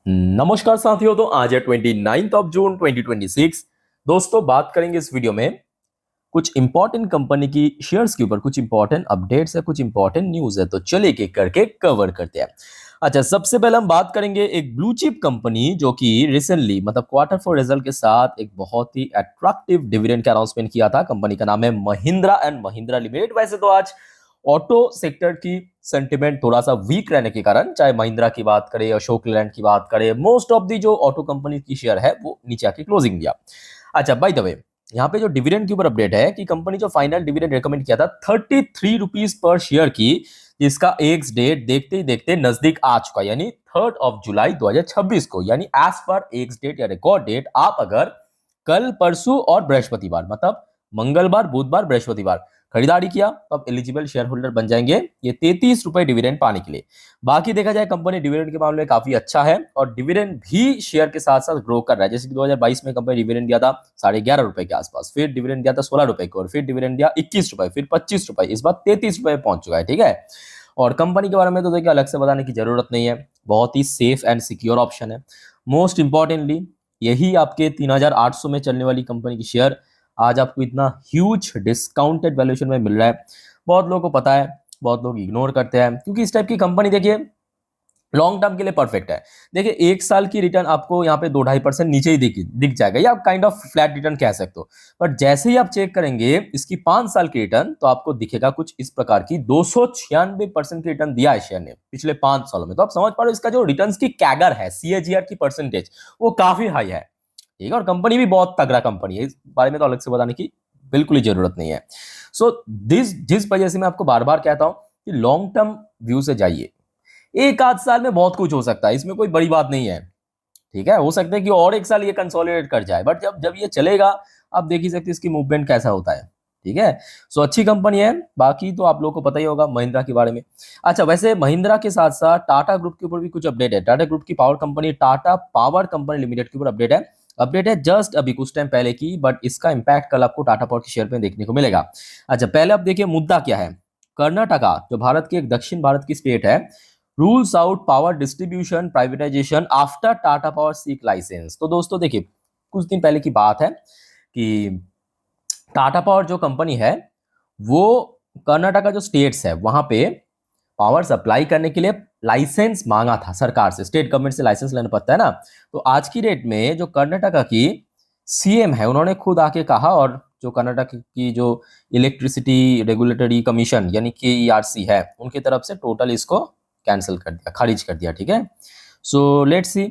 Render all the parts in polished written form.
नमस्कार साथियों। तो आज है 29 ऑफ जून 2026। दोस्तों, बात करेंगे इस वीडियो में कुछ इंपॉर्टेंट कंपनी की शेयर्स के ऊपर। कुछ इंपॉर्टेंट अपडेट्स है, कुछ इंपॉर्टेंट न्यूज है, तो चलिए एक एक करके कवर करते हैं। अच्छा, सबसे पहले हम बात करेंगे एक ब्लू चिप कंपनी जो कि रिसेंटली मतलब क्वार्टर फोर रिजल्ट के साथ एक बहुत ही अट्रैक्टिव डिविडेंड का अनाउंसमेंट किया था। कंपनी का नाम है महिंद्रा एंड महिंद्रा लिमिटेड। वैसे तो आज ऑटो सेक्टर की सेंटिमेंट थोड़ा सा वीक रहने के कारण, चाहे महिंद्रा की बात करें, अशोक लेलैंड की बात करें, मोस्ट ऑफ दी जो ऑटो कंपनी की शेयर है वो नीचे आके क्लोजिंग दिया। अच्छा, बाय द वे, यहाँ पे जो डिविडेंड के ऊपर अपडेट है कि कंपनी जो फाइनल डिविडेंड रेकमेंड किया था 33 रुपीज पर शेयर की, जिसका एक्स डेट देखते ही देखते नजदीक आ चुका, यानी 3 जुलाई 2026 को। यानी एज पर एक्स डेट या रिकॉर्ड डेट, आप अगर कल, परसों और बृहस्पतिवार, मतलब मंगलवार, बुधवार, बृहस्पतिवार खरीदारी किया तो आप एलिजिबल शेयर होल्डर बन जाएंगे ये 33 रुपए डिविडेंड पाने के लिए। बाकी देखा जाए, कंपनी डिविडेंड के मामले में काफी अच्छा है और डिविडेंड भी शेयर के साथ साथ ग्रो कर रहा है। जैसे कि 2022 में कंपनी डिविडेंड दिया था 11.5 रुपए के आसपास, फिर डिविडेंड दिया था 16 रुपए को, और फिर डिविडेंड दिया 21 रुपए, फिर 25 रुपए, इस बार 33 रुपए पहुंच चुका है। ठीक है। और कंपनी के बारे में तो देखिए अलग से बताने की जरूरत नहीं है, बहुत ही सेफ एंड सिक्योर ऑप्शन है। मोस्ट इंपॉर्टेंटली, यही आपके 3800 में चलने वाली कंपनी की शेयर आज आपको इतना ह्यूज डिस्काउंटेड वैल्यूएशन में मिल रहा है। बहुत लोगों को पता है, बहुत लोग इग्नोर करते हैं, क्योंकि इस टाइप की कंपनी देखिए लॉन्ग टर्म के लिए परफेक्ट है। देखिए, एक साल की रिटर्न आपको यहाँ पे 2-2.5% नीचे ही दिख जाएगा, या आप काइंड ऑफ फ्लैट रिटर्न कह सकते हो। बट जैसे ही आप चेक करेंगे इसकी 5 साल की रिटर्न, तो आपको दिखेगा कुछ इस प्रकार की 296% की रिटर्न दिया है शेयर ने पिछले 5 सालों में। तो आप समझ पा रहे हो इसका जो रिटर्न की कैगर है, सीएजीआर की परसेंटेज, वो काफी हाई है। ठीक है। और कंपनी भी बहुत तगड़ा कंपनी है, इस बारे में तो अलग से बताने की बिल्कुल ही जरूरत नहीं है। सो जिस वजह से मैं आपको बार बार कहता हूं कि लॉन्ग टर्म व्यू से जाइए। एक आध साल में बहुत कुछ हो सकता है, इसमें कोई बड़ी बात नहीं है। ठीक है, हो सकता है कि और एक साल ये कंसोलिडेट कर जाए, बट जब जब ये चलेगा, आप देख ही सकते हैं इसकी मूवमेंट कैसा होता है। ठीक है। सो अच्छी कंपनी है। बाकी तो आप लोगों को पता ही होगा महिंद्रा के बारे में। अच्छा, वैसे महिंद्रा के साथ साथ टाटा ग्रुप के ऊपर भी कुछ अपडेट है। टाटा ग्रुप की power company Tata power company limited के ऊपर अपडेट है जस्ट अभी कुछ टाइम पहले की, बट इसका इंपैक्ट कल आपको टाटा पावर के शेयर पे देखने को मिलेगा। अच्छा, पहले आप देखिए मुद्दा क्या है। कर्नाटका, जो भारत की एक दक्षिण भारत की स्टेट है, rules out power distribution privatization after Tata power seek license. तो दोस्तों देखिए, कुछ दिन पहले की बात है कि टाटा पावर जो कंपनी है, वो कर्नाटक का जो स्टेट्स है वहां पे पावर सप्लाई करने के लिए लाइसेंस मांगा था सरकार से। स्टेट गवर्नमेंट से लाइसेंस लेना पड़ता है ना। तो आज की डेट में जो कर्नाटक की सीएम है, उन्होंने खुद आके कहा, और जो कर्नाटक की जो इलेक्ट्रिसिटी रेगुलेटरी कमीशन यानी केईआरसी है, उनकी तरफ से टोटल इसको कैंसिल कर दिया, खारिज कर दिया। ठीक है। सो लेट्स सी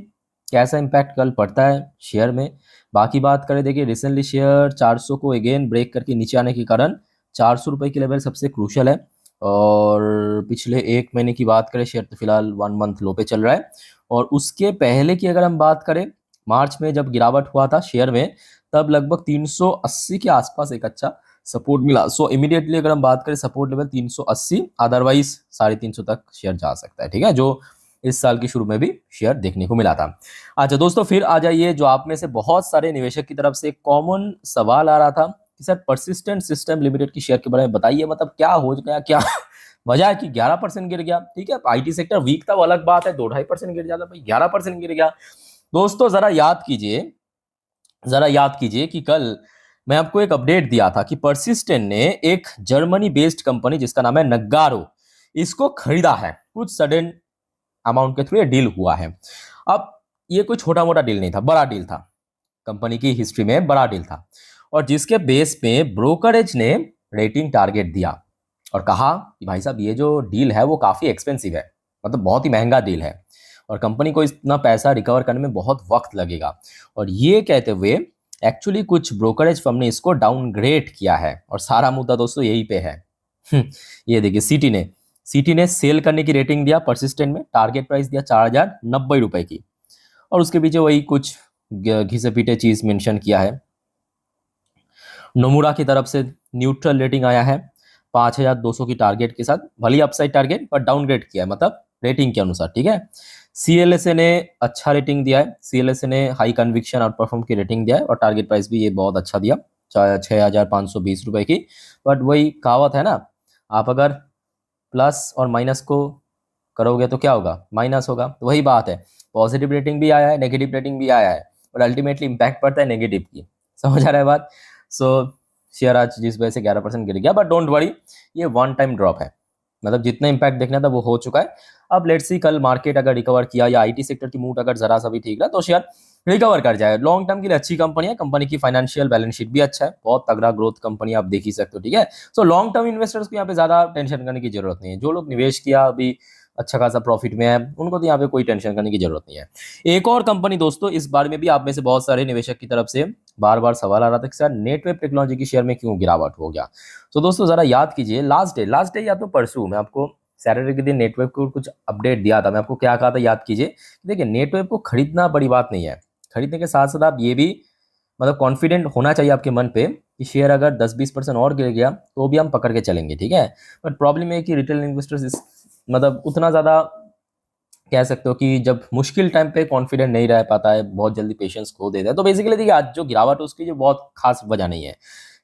कैसा इम्पैक्ट कल पड़ता है शेयर में। बाकी बात करें, देखिए रिसेंटली शेयर 400 को अगेन ब्रेक करके नीचे आने के कारण 400 रुपए की लेवल सबसे क्रूशल है। और पिछले एक महीने की बात करें, शेयर तो फिलहाल 1 मंथ लो पे चल रहा है। और उसके पहले की अगर हम बात करें, मार्च में जब गिरावट हुआ था शेयर में, तब लगभग 380 के आसपास एक अच्छा सपोर्ट मिला। सो इमीडिएटली अगर हम बात करें सपोर्ट लेवल 380, अदरवाइज 350 तक शेयर जा सकता है। ठीक है, जो इस साल की शुरू में भी शेयर देखने को मिला था। अच्छा दोस्तों, फिर आ जाइए, जो आप में से बहुत सारे निवेशक की तरफ से एक कॉमन सवाल आ रहा था कि सर परसिस्टेंट सिस्टम लिमिटेड की शेयर के बारे में बताइए, मतलब क्या हो गया, क्या वजह है कि 11% गिर गया। ठीक है, आईटी सेक्टर वीक था वो अलग बात है, 2-2.5% गिर जाता, भाई 11% गिर गया। दोस्तों जरा याद कीजिए कि कल मैं आपको एक अपडेट दिया था कि परसिस्टेंट ने एक जर्मनी बेस्ड कंपनी जिसका नाम है नगारो, इसको खरीदा है। कुछ सडन अमाउंट के थ्रू ये डील हुआ है। अब ये कोई छोटा मोटा डील नहीं था, बड़ा डील था, कंपनी की हिस्ट्री में बड़ा डील था। और जिसके बेस पे ब्रोकरेज ने रेटिंग टारगेट दिया और कहा कि भाई साहब, ये जो डील है वो काफी एक्सपेंसिव है, मतलब बहुत ही महंगा डील है, और कंपनी को इतना पैसा रिकवर करने में बहुत वक्त लगेगा। और ये कहते हुए एक्चुअली कुछ ब्रोकरेज फर्म ने इसको डाउनग्रेड किया है, और सारा मुद्दा दोस्तों यही पे है। ये देखिए, सीटी ने सेल करने की रेटिंग दिया परसिस्टेंट में, टारगेट प्राइस दिया 4090 रुपए की, और उसके पीछे वही कुछ घिसे पीटे चीज मेंशन किया है। नोमुरा की तरफ से न्यूट्रल रेटिंग आया है 5200 की टारगेट के साथ, भली अपसाइड टारगेट पर डाउनग्रेड किया है, मतलब रेटिंग के अनुसार। ठीक है। सीएलएसए ने अच्छा रेटिंग दिया है, सीएलएसए ने हाई कन्विक्शन और परफॉर्म की रेटिंग दिया है, और टारगेट प्राइस भी ये बहुत अच्छा दिया 6520 रुपए की। बट वही कहावत है ना, आप अगर प्लस और माइनस को करोगे तो क्या होगा, माइनस होगा। तो वही बात है, पॉजिटिव रेटिंग भी आया है, नेगेटिव रेटिंग भी आया है, और अल्टीमेटली इम्पैक्ट पड़ता है नेगेटिव की। समझ आ रहा है बात। सो शेयर आज जिस वजह से 11% गिर गया, बट डोंट वरी, ये वन टाइम ड्रॉप है, मतलब जितना इम्पैक्ट देखना था वो हो चुका है। अब लेट्स सी कल मार्केट अगर रिकवर किया या आईटी सेक्टर की मूड अगर जरा सा भी ठीक रहा तो शेयर रिकवर कर जाएगा। लॉन्ग टर्म के लिए अच्छी कंपनी है, कंपनी की फाइनेंशियल बैलेंस शीट भी अच्छा है, बहुत तगड़ा ग्रोथ कंपनी आप देख ही सकते हो, ठीक है। सो लॉन्ग टर्म इन्वेस्टर्स को यहाँ पे ज्यादा टेंशन करने की जरूरत नहीं है। जो लोग निवेश किया अभी अच्छा खासा प्रॉफिट में है, उनको तो यहाँ पे कोई टेंशन करने की जरूरत नहीं है। एक और कंपनी दोस्तों, इस बारे में भी आप में से बहुत सारे निवेशक की तरफ से बार बार सवाल आ रहा था कि सर नेटवेब टेक्नोलॉजी की शेयर में क्यों गिरावट हो गया। तो दोस्तों जरा याद कीजिए, लास्ट डे या तो परसों मैं आपको सैटरडे के दिन नेटवेब को कुछ अपडेट दिया था। मैं आपको क्या कहा था याद कीजिए। देखिए नेटवेब को खरीदना बड़ी बात नहीं है, खरीदने के साथ साथ आप ये भी मतलब कॉन्फिडेंट होना चाहिए आपके मन पे कि शेयर अगर 10-20% और गिर गया तो भी हम पकड़ के चलेंगे, ठीक है। बट प्रॉब्लम है कि रिटेल इन्वेस्टर्स मतलब उतना ज़्यादा कह सकते हो कि जब मुश्किल टाइम पे कॉन्फिडेंट नहीं रह पाता है, बहुत जल्दी पेशेंस खो देता है। तो बेसिकली देखिए आज जो गिरावट है उसकी जो बहुत खास वजह नहीं है।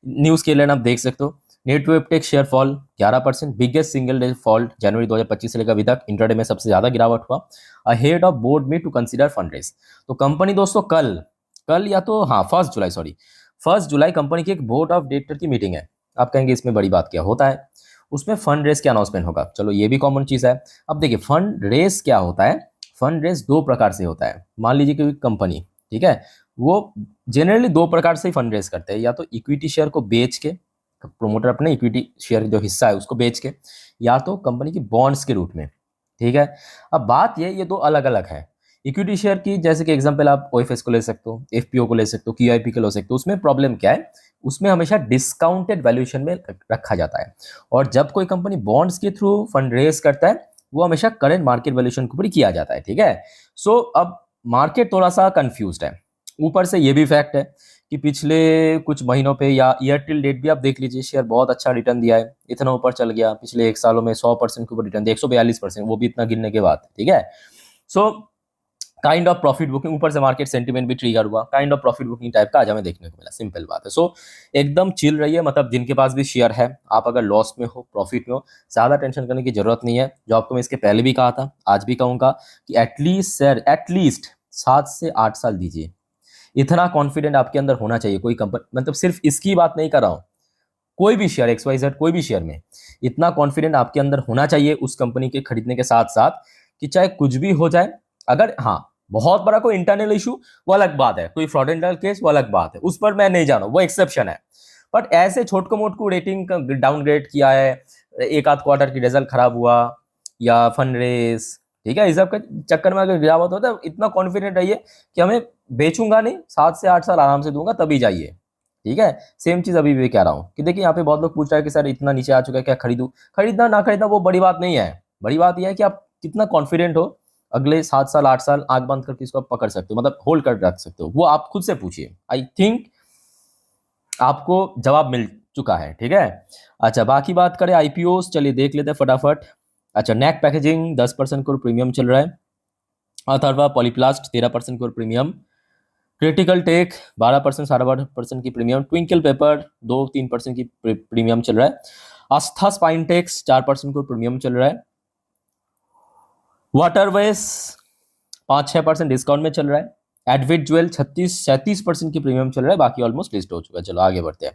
न्यूज़ के लिए आप देख सकते हो, Netweb tech share fall 11%, biggest single day fall जनवरी 2025 से लेकर अभी तक, इंट्राडे में सबसे ज्यादा गिरावट हुआ। अहेड ऑफ बोर्ड में टू कंसीडर फंड रेज। तो कंपनी दोस्तों कल या तो हाँ 1 जुलाई कंपनी की एक बोर्ड ऑफ डायरेक्टर की मीटिंग है। आप कहेंगे इसमें बड़ी बात क्या होता है, उसमें फंड रेस के अनाउंसमेंट होगा। चलो ये भी कॉमन चीज है। अब देखिए फंड रेस क्या होता है, फंड रेस दो प्रकार से होता है। मान लीजिए कि कंपनी, ठीक है, वो जनरली दो प्रकार से ही फंड रेस करते हैं, या तो इक्विटी शेयर को बेच के, प्रोमोटर अपने इक्विटी शेयर जो हिस्सा है उसको बेच के, या तो कंपनी की बॉन्ड्स के रूप में, ठीक है। अब बात ये दो अलग अलग है। इक्विटी शेयर की जैसे कि एग्जांपल आप ओएफएस को ले सकते हो, एफपीओ को ले सकते हो, क्यूआईपी को ले सकते हो। उसमें प्रॉब्लम क्या है, उसमें हमेशा डिस्काउंटेड वैल्यूएशन में रखा जाता है, और जब कोई कंपनी बॉन्ड्स के थ्रू फंड रेज करता है वो हमेशा करंट मार्केट वैल्यूएशन के ऊपर किया जाता है, ठीक है। सो अब मार्केट थोड़ा सा कंफ्यूज्ड है। ऊपर से ये भी फैक्ट है कि पिछले कुछ महीनों पे या ईयर टिल डेट भी आप देख लीजिए, शेयर बहुत अच्छा रिटर्न दिया है, इतना ऊपर चल गया। पिछले 1 सालों में 100% के ऊपर रिटर्न दिया, 142%, वो भी इतना गिरने के बाद, ठीक है। So kind of profit booking, ऊपर से मार्केट सेंटीमेंट भी ट्रिगर हुआ, kind of profit booking type का आज हमें देखने को मिला, सिंपल बात है। सो एकदम चिल रही है, मतलब जिनके पास भी शेयर है, आप अगर लॉस में हो प्रॉफिट में हो, ज्यादा टेंशन करने की जरूरत नहीं है। जो आपको मैं इसके पहले भी कहा था, आज भी कहूंगा कि एटलीस्ट सर एटलीस्ट 7 से 8 साल दीजिए। इतना कॉन्फिडेंट आपके अंदर होना चाहिए कोई कंपनी, मतलब सिर्फ इसकी बात नहीं कर रहा हूं, कोई भी शेयर XYZ कोई भी शेयर में इतना कॉन्फिडेंट आपके अंदर होना चाहिए उस कंपनी के खरीदने के साथ साथ कि चाहे कुछ भी हो जाए, अगर हाँ बहुत बड़ा कोई इंटरनल इशू वो अलग बात है, कोई फ्रॉडेंटल केस वो अलग बात है, उस पर मैं नहीं जाना, वो एक्सेप्शन है। बट ऐसे छोटको मोटको रेटिंग डाउनग्रेड किया है, एक आध क्वार्टर की रिजल्ट खराब हुआ या फंड रेस, ठीक है, इस सब के चक्कर में अगर गिरावट होता है, इतना कॉन्फिडेंट रहिए कि हमें बेचूंगा नहीं, 7 से 8 साल आराम से दूंगा तभी जाइए, ठीक है। सेम चीज अभी भी कह रहा हूँ कि देखिए यहाँ पे बहुत लोग पूछ रहे हैं कि सर इतना नीचे आ चुका है क्या खरीदूं। खरीदना ना खरीदना वो बड़ी बात नहीं है, बड़ी बात यह है कि आप कितना कॉन्फिडेंट हो अगले 7 साल 8 साल आंख बंद करके इसको आप पकड़ सकते हो, मतलब होल्ड कर रख सकते हो, वो आप खुद से पूछिए। आई थिंक आपको जवाब मिल चुका है, ठीक है। अच्छा बाकी बात करें आईपीओ, चलिए देख लेते हैं फटाफट। अच्छा नैक पैकेजिंग 10% को प्रीमियम चल रहा है, अथर्वा पॉलीप्लास्ट 13% को प्रीमियम, क्रिटिकल टेक 12% 12.5% की प्रीमियम, ट्विंकल पेपर 2-3% की प्रीमियम चल रहा है, आस्था स्पाइन टेक्स 4% को प्रीमियम चल रहा है, वाटरवेस 5-6% डिस्काउंट में चल रहा है, एडविट ज्वेल 36-37% की प्रीमियम चल रहा है, बाकी ऑलमोस्ट लिस्ट हो चुका है। चलो आगे बढ़ते हैं।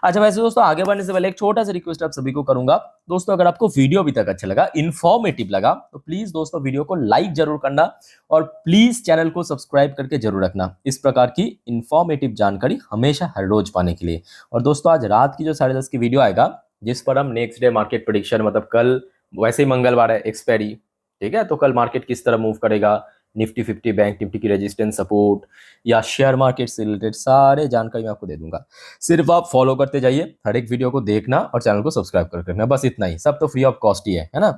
अच्छा वैसे दोस्तों आगे बढ़ने से पहले एक छोटा सा रिक्वेस्ट आप सभी को करूंगा दोस्तों, अगर आपको वीडियो अभी तक अच्छा लगा, इन्फॉर्मेटिव लगा, तो प्लीज दोस्तों वीडियो को लाइक जरूर करना और प्लीज चैनल को सब्सक्राइब करके जरूर रखना, इस प्रकार की इन्फॉर्मेटिव जानकारी हमेशा हर रोज पाने के लिए। और दोस्तों आज रात की जो 10:30 की वीडियो आएगा जिस पर हम नेक्स्ट डे मार्केट प्रेडिक्शन, मतलब कल वैसे ही मंगलवार है एक्सपायरी, ठीक है, तो कल मार्केट किस तरह मूव करेगा, निफ्टी 50 बैंक निफ्टी की रेजिस्टेंस सपोर्ट या शेयर मार्केट से रिलेटेड सारे जानकारी मैं आपको दे दूंगा। सिर्फ आप फॉलो करते जाइए, हर एक वीडियो को देखना और चैनल को सब्सक्राइब कर रखना, बस इतना ही, सब तो फ्री ऑफ कॉस्ट ही है ना।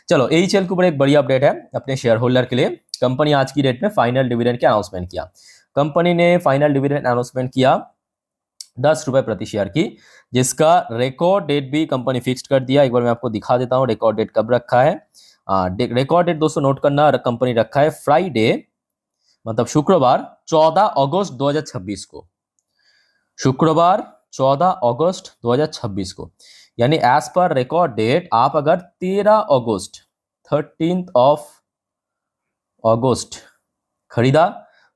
चलो AHL के ऊपर एक बड़ी अपडेट है अपने शेयर होल्डर के लिए। कंपनी आज की डेट में फाइनल डिविडेंड के अनाउंसमेंट किया। कंपनी ने फाइनल डिविडेंड अनाउंसमेंट किया 10 रुपए प्रति शेयर की, जिसका रिकॉर्ड डेट भी कंपनी फिक्स्ड कर दिया। एक बार मैं आपको दिखा देता हूँ रिकॉर्ड डेट कब रखा है। रिकॉर्ड डेट दोस्तों नोट करना, कंपनी रखा है फ्राइडे मतलब शुक्रवार 14 अगस्त 2026 को, शुक्रवार 14 अगस्त 2026 को, यानी एज पर रिकॉर्ड डेट आप अगर 13 अगस्त 13 ऑफ अगस्त खरीदा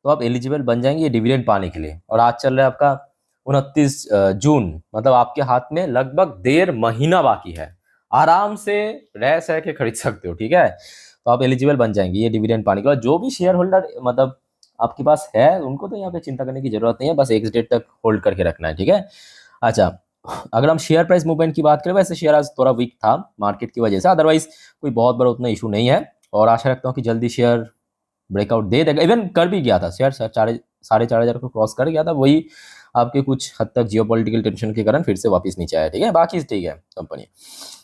तो आप एलिजिबल बन जाएंगे डिविडेंड पाने के लिए। और आज चल रहा है आपका 29 जून, मतलब आपके हाथ में लगभग 1.5 महीना बाकी है, आराम से रह सह के खरीद सकते हो, ठीक है। तो आप एलिजिबल बन जाएंगे ये डिविडेंड पाने के बाद। जो भी शेयर होल्डर मतलब आपके पास है उनको तो यहाँ पे चिंता करने की जरूरत नहीं है, बस एक डेट तक होल्ड करके रखना है, ठीक है। अच्छा, अगर हम शेयर प्राइस मूवमेंट की बात करें, वैसे शेयर आज थोड़ा वीक था मार्केट की वजह से, अदरवाइज कोई बहुत बड़ा उतना इशू नहीं है। और आशा रखता हूँ कि जल्दी शेयर ब्रेकआउट दे देगा, इवन कर भी गया था शेयर 4,500 को क्रॉस कर गया था, वही आपके कुछ हद तक जियोपॉलिटिकल टेंशन के कारण फिर से वापस नीचे आया, ठीक है। बाकी ठीक है कंपनी।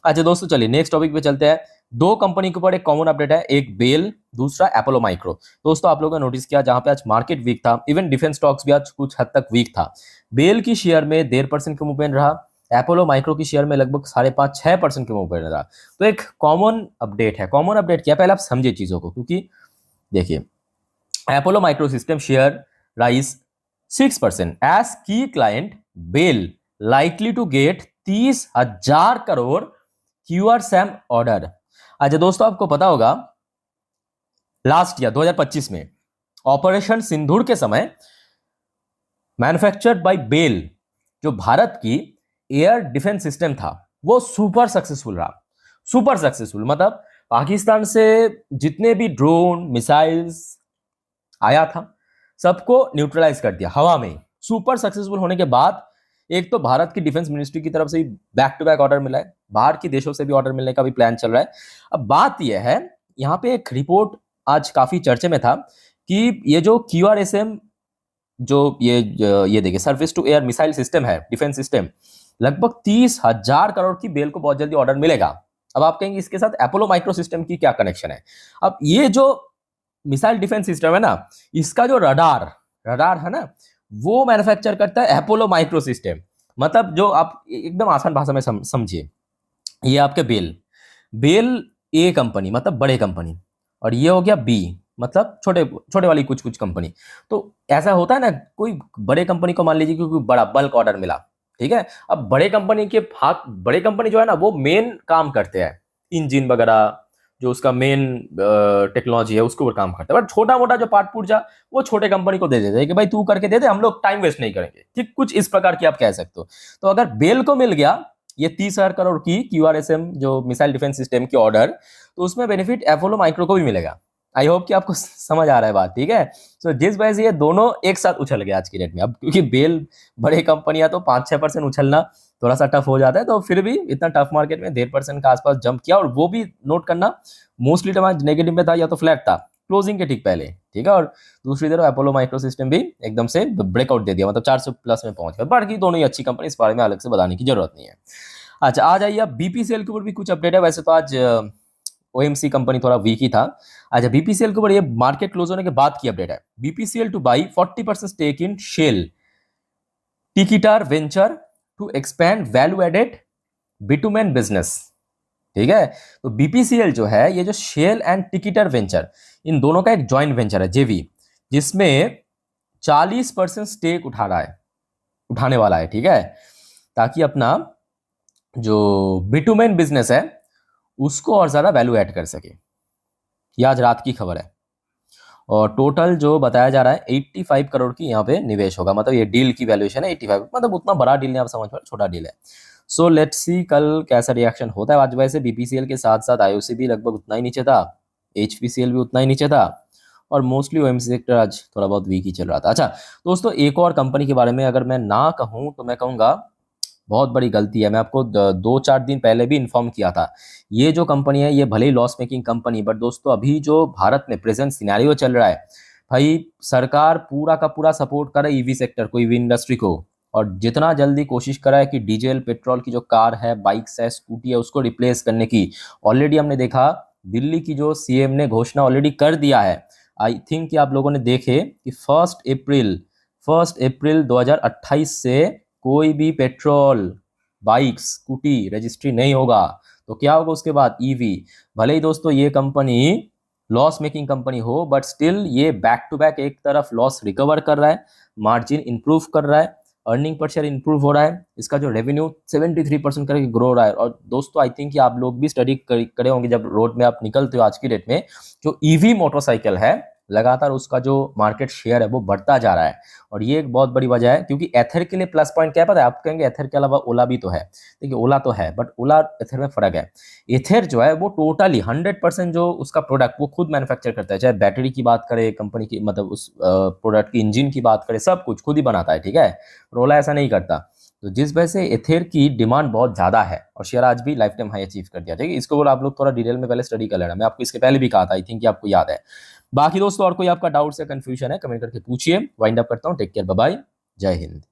अच्छा दोस्तों, चलिए नेक्स्ट टॉपिक पे चलते हैं। दो कंपनी के ऊपर एक कॉमन अपडेट है, एक बेल, दूसरा अपोलो माइक्रो। दोस्तों आप लोगों ने नोटिस किया, जहां पे आज मार्केट वीक था, इवन डिफेंस स्टॉक्स भी आज कुछ हद तक वीक था। बेल की शेयर में 1.5% का मूवमेंट रहा, अपोलो माइक्रो की शेयर में लगभग 5.5-6% के मूवमेंट रहा। तो एक कॉमन अपडेट है। कॉमन अपडेट क्या, पहले आप समझे चीजों को, क्योंकि देखिए Apollo Micro System share rise 6% as की client BEL likely to get 30,000 crore QR SAM order. अच्छा दोस्तों, आपको पता होगा लास्ट ईयर 2025 में ऑपरेशन सिंदूर के समय मैन्युफैक्चर्ड बाय बेल जो भारत की एयर डिफेंस सिस्टम था वो सुपर सक्सेसफुल रहा। सुपर सक्सेसफुल मतलब पाकिस्तान से जितने भी ड्रोन मिसाइल्स आया था सबको न्यूट्रलाइज कर दिया हवा में। सुपर सक्सेसफुल होने के बाद एक तो भारत की डिफेंस मिनिस्ट्री की तरफ से बैक टू बैक ऑर्डर मिला है, बाहर के देशों से भी ऑर्डर मिलने का भी प्लान चल रहा है। अब बात यह है, यहाँ पे एक रिपोर्ट आज काफी चर्चे में था कि ये जो QRSM जो ये देखिए service to air missile system है, डिफेंस सिस्टम, लगभग 30,000 करोड़ की बेल को बहुत जल्दी ऑर्डर मिलेगा। अब आप कहेंगे इसके साथ अपोलो माइक्रो सिस्टम की क्या कनेक्शन है। अब ये जो मिसाइल डिफेंस सिस्टम है ना, इसका जो रडार रडार है ना, वो मैन्युफैक्चर करता है अपोलो माइक्रो सिस्टम। मतलब जो आप एकदम आसान भाषा में समझिए, ये आपके बेल बेल ए कंपनी मतलब बड़े कंपनी, और ये हो गया बी मतलब छोटे छोटे वाली कुछ कुछ कंपनी। तो ऐसा होता है ना, कोई बड़े कंपनी को मान लीजिए कि कोई बड़ा बल्क ऑर्डर मिला, ठीक है। अब बड़े कंपनी के हाथ, बड़े कंपनी जो है ना वो मेन काम करते हैं, इंजन वगैरह जो उसका मेन टेक्नोलॉजी है उसके ऊपर काम करता है, बट छोटा मोटा जो पार्ट पुर्जा वो छोटे कंपनी को दे देते हैं कि भाई तू करके दे दे, हम लोग टाइम वेस्ट नहीं करेंगे, ठीक, कुछ इस प्रकार की आप कह सकते हो। तो अगर बेल को मिल गया ये 30,000 करोड़ की QRSM जो मिसाइल डिफेंस सिस्टम की ऑर्डर, तो उसमें बेनिफिट अपोलो माइक्रो को भी मिलेगा। आई होप कि आपको समझ आ रहा है बात, ठीक है। सो जिस वजह से ये दोनों एक साथ उछल गया आज की डेट में। अब क्योंकि बेल बड़े कंपनियां तो 5-6% उछलना थोड़ा सा टफ हो जाता है, तो फिर भी इतना टफ मार्केट में 1.5% का आसपास जंप किया, और वो भी नोट करना मोस्टली टर्म नेगेटिव में था या तो फ्लैट था क्लोजिंग के ठीक पहले, ठीक है। और दूसरी तरफ अपोलो माइक्रो सिस्टम भी एकदम से ब्रेकआउट दे दिया, मतलब 400 प्लस में पहुंच गया। बाकी दोनों ही अच्छी कंपनी, इस बारे में अलग से बताने की जरूरत नहीं है। अच्छा आ जाइए, अब BPCL के ऊपर भी कुछ अपडेट है। वैसे तो आज OMC कंपनी थोड़ा वीक ही था। अच्छा, BPCL के ऊपर ये मार्केट क्लोज होने के बाद की अपडेट है। BPCL to buy 40% stake in Shell Tikitar venture to expand value added bitumen business, ठीक है। तो BPCL जो है, ये जो शेल एंड टिकिटर वेंचर, इन दोनों का एक जॉइंट वेंचर है जेवी, जिसमें 40% स्टेक उठाने वाला है, ठीक है, ताकि अपना जो बिटुमेन बिजनेस है उसको और ज्यादा वैल्यू ऐड कर सके। ये आज रात की खबर है। और टोटल जो बताया जा रहा है 85 करोड़ की यहाँ पे निवेश होगा, मतलब ये डील की वैल्यूएशन है 85, मतलब उतना बड़ा डील नहीं, आप समझ पा, छोटा डील है। सो लेट्स सी कल कैसा रिएक्शन होता है। आज वैसे BPCL के साथ साथ IOC भी लगभग उतना ही नीचे था, HPCL भी उतना ही नीचे था, और मोस्टली OMC सेक्टर आज थोड़ा बहुत वीक ही चल रहा था। अच्छा दोस्तों, एक और कंपनी के बारे में अगर मैं ना कहूँ तो मैं कहूँगा बहुत बड़ी गलती है। मैं आपको 2-4 दिन पहले भी इन्फॉर्म किया था, ये जो कंपनी है ये भले ही लॉस मेकिंग कंपनी, बट दोस्तों अभी जो भारत में प्रेजेंट सिनेरियो चल रहा है, भाई सरकार पूरा का पूरा सपोर्ट करे EV सेक्टर को, EV इंडस्ट्री को, और जितना जल्दी कोशिश करा है कि डीजल पेट्रोल की जो कार है, बाइक्स है, स्कूटी है, उसको रिप्लेस करने की। ऑलरेडी हमने देखा दिल्ली की जो CM ने घोषणा ऑलरेडी कर दिया है। आई थिंक कि आप लोगों ने देखे कि 1 अप्रैल 2028 से कोई भी पेट्रोल बाइक स्कूटी रजिस्ट्री नहीं होगा। तो क्या होगा उसके बाद, EV। भले ही दोस्तों ये कंपनी लॉस मेकिंग कंपनी हो, बट स्टिल ये बैक टू बैक एक तरफ लॉस रिकवर कर रहा है, मार्जिन इंप्रूव कर रहा है, अर्निंग पर शेयर इंप्रूव हो रहा है, इसका जो रेवेन्यू 73% करके ग्रो रहा है। और दोस्तों आई थिंक कि आप लोग भी स्टडी करे होंगे, जब रोड में आप निकलते हो आज की डेट में, जो EV मोटरसाइकिल है लगातार उसका जो मार्केट शेयर है वो बढ़ता जा रहा है। और ये एक बहुत बड़ी वजह है, क्योंकि एथर के लिए प्लस पॉइंट क्या है पता है? आप कहेंगे एथर के अलावा ओला भी तो है। देखिए ओला तो है, बट ओला एथर में फर्क है। एथर जो है वो टोटली 100% जो उसका प्रोडक्ट वो खुद मैन्युफैक्चर करता है, चाहे बैटरी की बात करें कंपनी की, मतलब उस प्रोडक्ट की इंजन की बात करें, सब कुछ खुद ही बनाता है, ठीक है। ओला ऐसा नहीं करता। तो जिस वजह से एथेर की डिमांड बहुत ज़्यादा है और शेयर आज भी लाइफ टाइम हाई अचीव कर दिया, ठीक है। इसको आप लोग थोड़ा डिटेल में पहले स्टडी कर लेना, मैं आपको इसके पहले भी कहा था, आई थिंक आपको याद है। बाकी दोस्तों और कोई आपका डाउट्स या कंफ्यूजन है कमेंट करके पूछिए। वाइंड अप करता हूँ, टेक केयर, बाय बाय, जय हिंद।